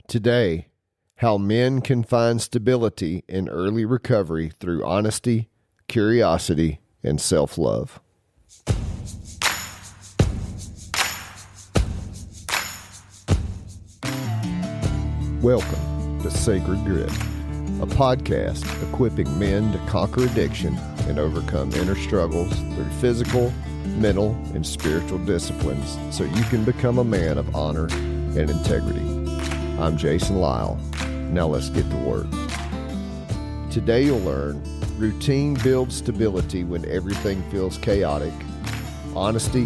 Today, how men can find stability in early recovery through honesty, curiosity, and self-love. Welcome to Sacred Grit, a podcast equipping men to conquer addiction and overcome inner struggles through physical, mental, and spiritual disciplines so you can become a man of honor and integrity. I'm Jason Lyle. Now let's get to work. Today you'll learn routine builds stability when everything feels chaotic. Honesty,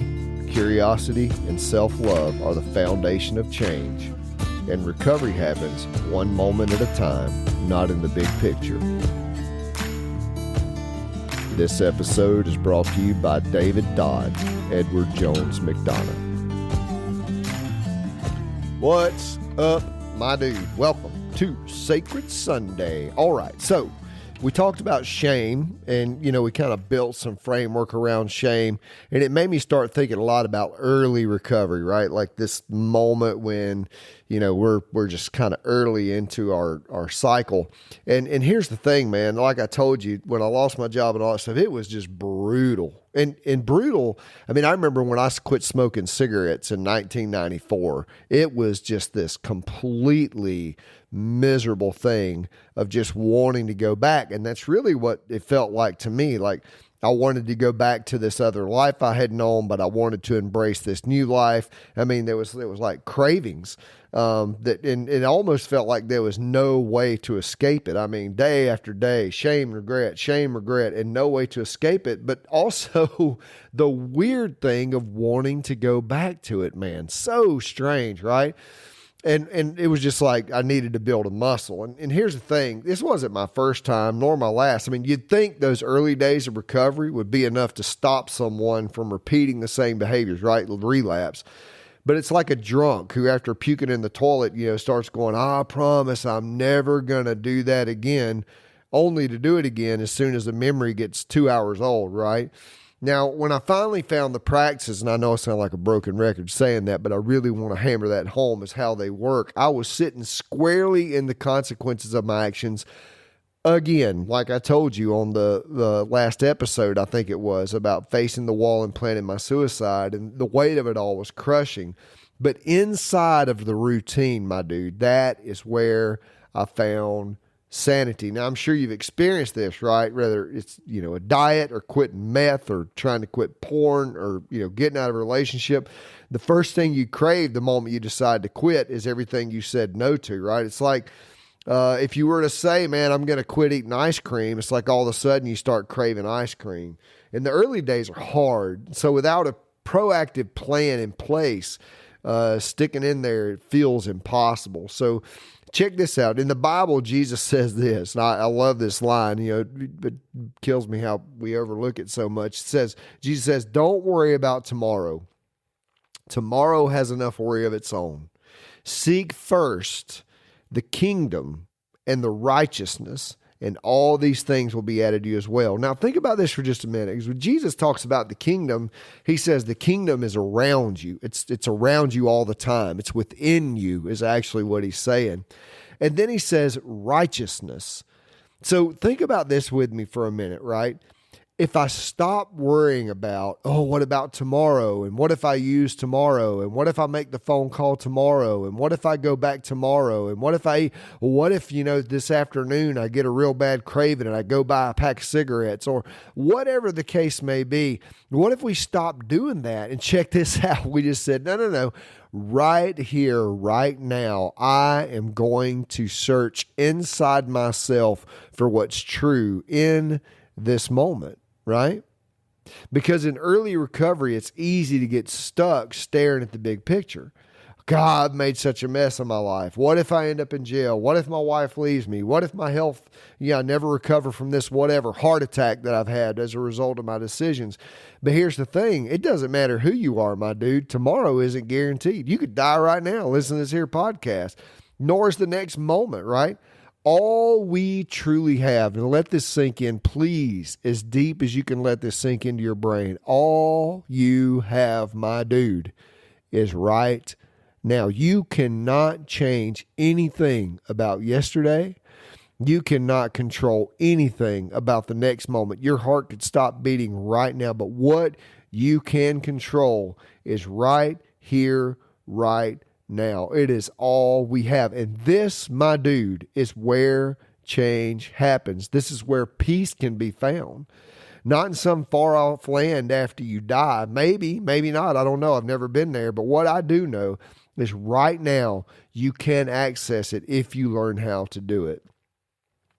curiosity, and self-love are the foundation of change. And recovery happens one moment at a time, not in the big picture. This episode is brought to you by David Dodd, Edward Jones McDonough. What's up, my dude? Welcome to Sacred Sunday. All right, so we talked about shame, and we kind of built some framework around shame, and it made me start thinking a lot about early recovery, right? Like this moment when we're just kind of early into our cycle. And here's the thing, man. Like I told you, when I lost my job and all that stuff, it was just brutal. And brutal, I mean, I remember when I quit smoking cigarettes in 1994, it was just this completely miserable thing of just wanting to go back. And that's really what it felt like to me. Like I wanted to go back to this other life I had known, but I wanted to embrace this new life. I mean, there was like cravings and it almost felt like there was no way to escape it. I mean, day after day, shame, regret, and no way to escape it. But also the weird thing of wanting to go back to it, man. So strange, right? And it was just like I needed to build a muscle. And here's the thing. This wasn't my first time nor my last. I mean, you'd think those early days of recovery would be enough to stop someone from repeating the same behaviors, right? Relapse. But it's like a drunk who, after puking in the toilet, starts going, I promise I'm never going to do that again, only to do it again as soon as the memory gets 2 hours old, right? Now, when I finally found the practices, and I know I sound like a broken record saying that, but I really want to hammer that home as how they work, I was sitting squarely in the consequences of my actions. Again, like I told you on the last episode, I think it was, about facing the wall and planning my suicide, and the weight of it all was crushing. But inside of the routine, my dude, that is where I found sanity. Now, I'm sure you've experienced this, right? Whether it's, a diet or quitting meth or trying to quit porn or, getting out of a relationship. The first thing you crave the moment you decide to quit is everything you said no to, right? It's like, if you were to say, man, I'm going to quit eating ice cream, it's like all of a sudden you start craving ice cream. And the early days are hard. So without a proactive plan in place, sticking in there, it feels impossible. So check this out. In the Bible, Jesus says this, and I love this line, it kills me how we overlook it so much. Jesus says, don't worry about tomorrow. Tomorrow has enough worry of its own. Seek first the kingdom and the righteousness, and all these things will be added to you as well. Now, think about this for just a minute. Because when Jesus talks about the kingdom, he says the kingdom is around you. It's around you all the time. It's within you is actually what he's saying. And then he says righteousness. So think about this with me for a minute, right? If I stop worrying about, what about tomorrow? And what if I use tomorrow? And what if I make the phone call tomorrow? And what if I go back tomorrow? And what if this afternoon I get a real bad craving and I go buy a pack of cigarettes, or whatever the case may be? What if we stop doing that? And check this out. We just said, no. Right here, right now, I am going to search inside myself for what's true in this moment. Right? Because in early recovery, it's easy to get stuck staring at the big picture. God, I've made such a mess of my life. What if I end up in jail? What if my wife leaves me? What if my health, I never recover from this whatever heart attack that I've had as a result of my decisions? But here's the thing. It doesn't matter who you are, my dude. Tomorrow isn't guaranteed. You could die right now. Listen to this here podcast. Nor is the next moment, right? All we truly have, and let this sink in, please, as deep as you can let this sink into your brain, all you have, my dude, is right now. You cannot change anything about yesterday. You cannot control anything about the next moment. Your heart could stop beating right now, but what you can control is right here, right now. It is all we have. And this, my dude, is where change happens. This is where peace can be found. Not in some far off land after you die. Maybe, maybe not. I don't know. I've never been there. But what I do know is right now you can access it if you learn how to do it.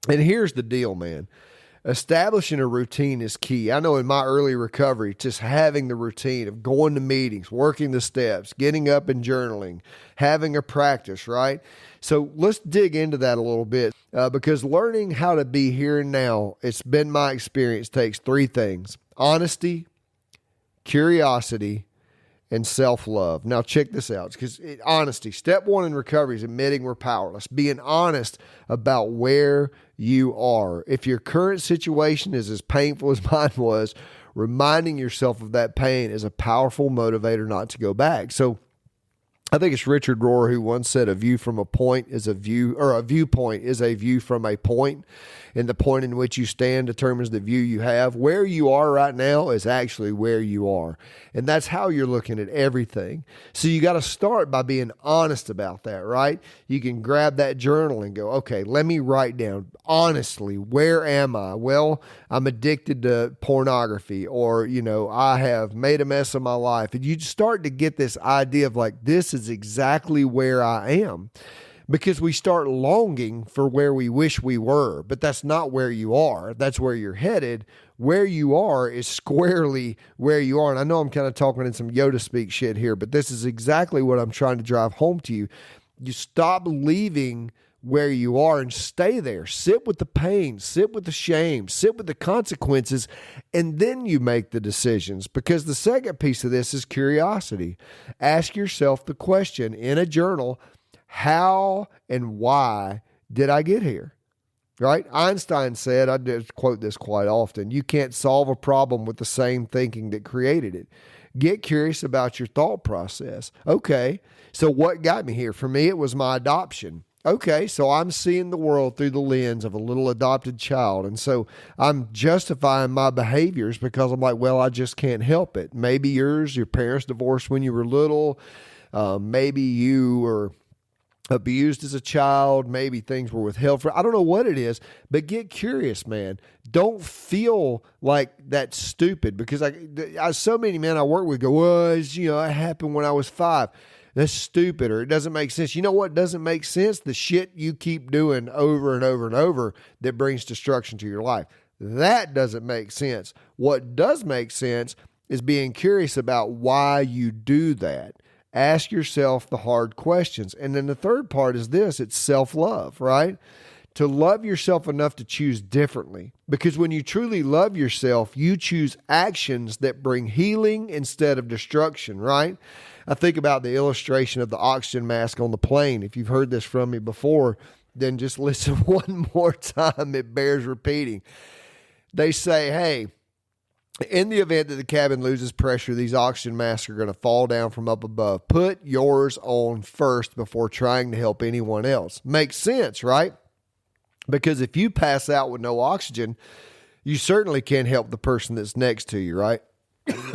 And here's the deal, man. Establishing a routine is key. I know in my early recovery, just having the routine of going to meetings, working the steps, getting up and journaling, having a practice, right? So let's dig into that a little bit because learning how to be here and now, it's been my experience, takes three things: honesty, curiosity, and self-love. Now check this out, because honesty, step one in recovery is admitting we're powerless, being honest about where you are. If your current situation is as painful as mine was, reminding yourself of that pain is a powerful motivator not to go back. So I think it's Richard Rohr who once said a view from a point is a view, or a viewpoint is a view from a point, and the point in which you stand determines the view you have. Where you are right now is actually where you are, and that's how you're looking at everything. So you got to start by being honest about that, right? You can grab that journal and go, okay, let me write down honestly, where am I? Well, I'm addicted to pornography, or, I have made a mess of my life. And you start to get this idea of like, this is exactly where I am, because we start longing for where we wish we were, but that's not where you are. That's where you're headed. Where you are is squarely where you are. And I know I'm kind of talking in some Yoda speak shit here, but this is exactly what I'm trying to drive home to you. You stop leaving where you are and stay there. Sit with the pain, sit with the shame, sit with the consequences, and then you make the decisions. Because the second piece of this is curiosity. Ask yourself the question in a journal: how and why did I get here? Right? Einstein said, I quote this quite often, you can't solve a problem with the same thinking that created it. Get curious about your thought process. Okay, so what got me here? For me, it was my adoption. Okay, so I'm seeing the world through the lens of a little adopted child. And so I'm justifying my behaviors because I'm like, well, I just can't help it. Maybe your parents divorced when you were little. Maybe you were abused as a child. Maybe things were withheld I don't know what it is, but get curious, man. Don't feel like that's stupid, because so many men I work with go, well, it happened when I was 5. That's stupid, or it doesn't make sense. You know what doesn't make sense? The shit you keep doing over and over and over that brings destruction to your life. That doesn't make sense. What does make sense is being curious about why you do that. Ask yourself the hard questions. And then the third part is this: it's self-love, right? To love yourself enough to choose differently. Because when you truly love yourself, you choose actions that bring healing instead of destruction, right? I think about the illustration of the oxygen mask on the plane. If you've heard this from me before, then just listen one more time. It bears repeating. They say, hey, in the event that the cabin loses pressure, these oxygen masks are going to fall down from up above. Put yours on first before trying to help anyone else. Makes sense, right? Because if you pass out with no oxygen, you certainly can't help the person that's next to you, right?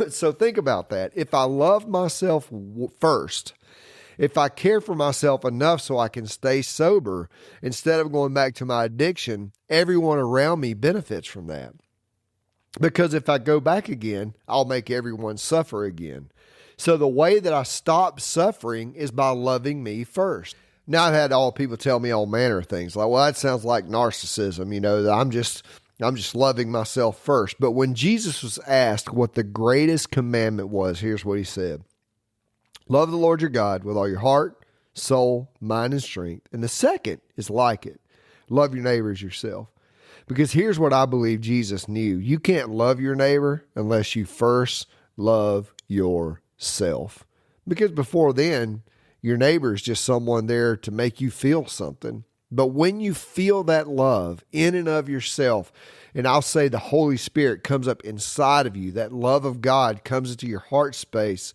So think about that. If I love myself first, if I care for myself enough so I can stay sober instead of going back to my addiction, everyone around me benefits from that. Because if I go back again, I'll make everyone suffer again. So the way that I stop suffering is by loving me first. Now, I've had all people tell me all manner of things like, well, that sounds like narcissism, that I'm just loving myself first. But when Jesus was asked what the greatest commandment was, here's what he said: love the Lord your God with all your heart, soul, mind, and strength. And the second is like it: love your neighbor as yourself. Because here's what I believe Jesus knew: you can't love your neighbor unless you first love yourself. Because before then, your neighbor is just someone there to make you feel something. But when you feel that love in and of yourself, and I'll say the Holy Spirit comes up inside of you, that love of God comes into your heart space.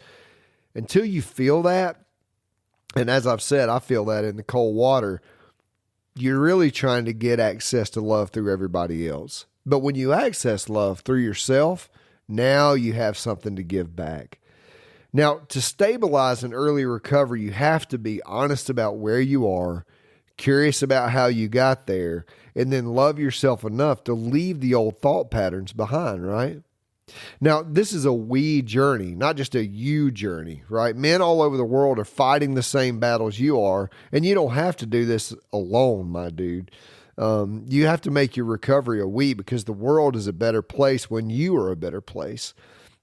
Until you feel that, And as I've said, I feel that in the cold water, you're really trying to get access to love through everybody else. But when you access love through yourself, now you have something to give back. Now, to stabilize an early recovery, you have to be honest about where you are, curious about how you got there, and then love yourself enough to leave the old thought patterns behind, right? Now, this is a we journey, not just a you journey, right? Men all over the world are fighting the same battles you are, and you don't have to do this alone, my dude. You have to make your recovery a we, because the world is a better place when you are a better place.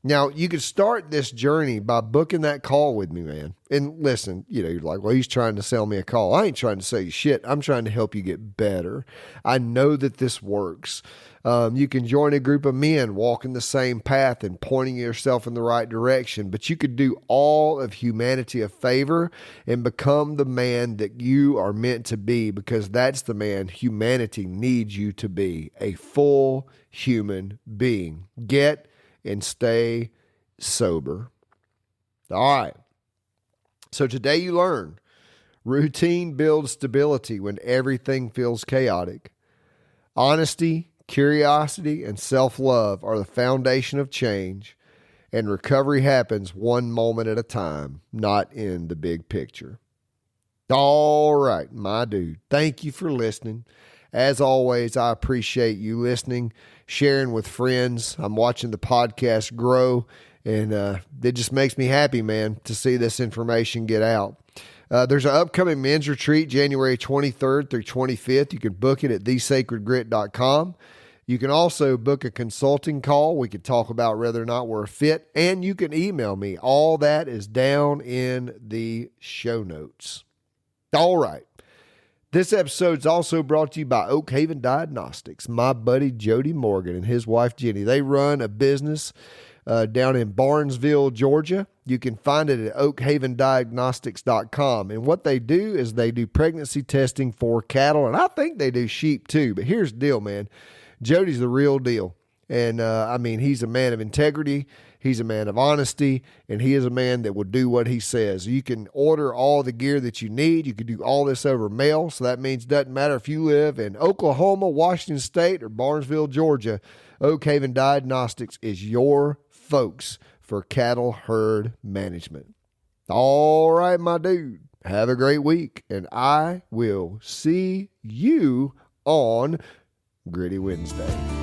Now, you could start this journey by booking that call with me, man. And listen, you're like, well, he's trying to sell me a call. I ain't trying to sell you shit. I'm trying to help you get better. I know that this works. You can join a group of men walking the same path and pointing yourself in the right direction, but you could do all of humanity a favor and become the man that you are meant to be, because that's the man humanity needs you to be, a full human being. Get and stay sober. All right. So today you learn routine builds stability when everything feels chaotic. Honesty, curiosity, and self-love are the foundation of change, and recovery happens one moment at a time, not in the big picture. All right, my dude. Thank you for listening. As always, I appreciate you listening, sharing with friends. I'm watching the podcast grow, and it just makes me happy, man, to see this information get out. There's an upcoming men's retreat, January 23rd through 25th. You can book it at thesacredgrit.com. You can also book a consulting call. We could talk about whether or not we're a fit, and you can email me. All that is down in the show notes. All right. This episode is also brought to you by Oak Haven Diagnostics. My buddy Jody Morgan and his wife Jenny, they run a business down in Barnesville, Georgia. You can find it at oakhavendiagnostics.com. And what they do is they do pregnancy testing for cattle, and I think they do sheep too. But here's the deal, man. Jody's the real deal. And he's a man of integrity. He's a man of honesty, and he is a man that will do what he says. You can order all the gear that you need. You can do all this over mail. So that means it doesn't matter if you live in Oklahoma, Washington State, or Barnesville, Georgia. Oak Haven Diagnostics is your folks for cattle herd management. All right, my dude. Have a great week, and I will see you on Gritty Wednesday.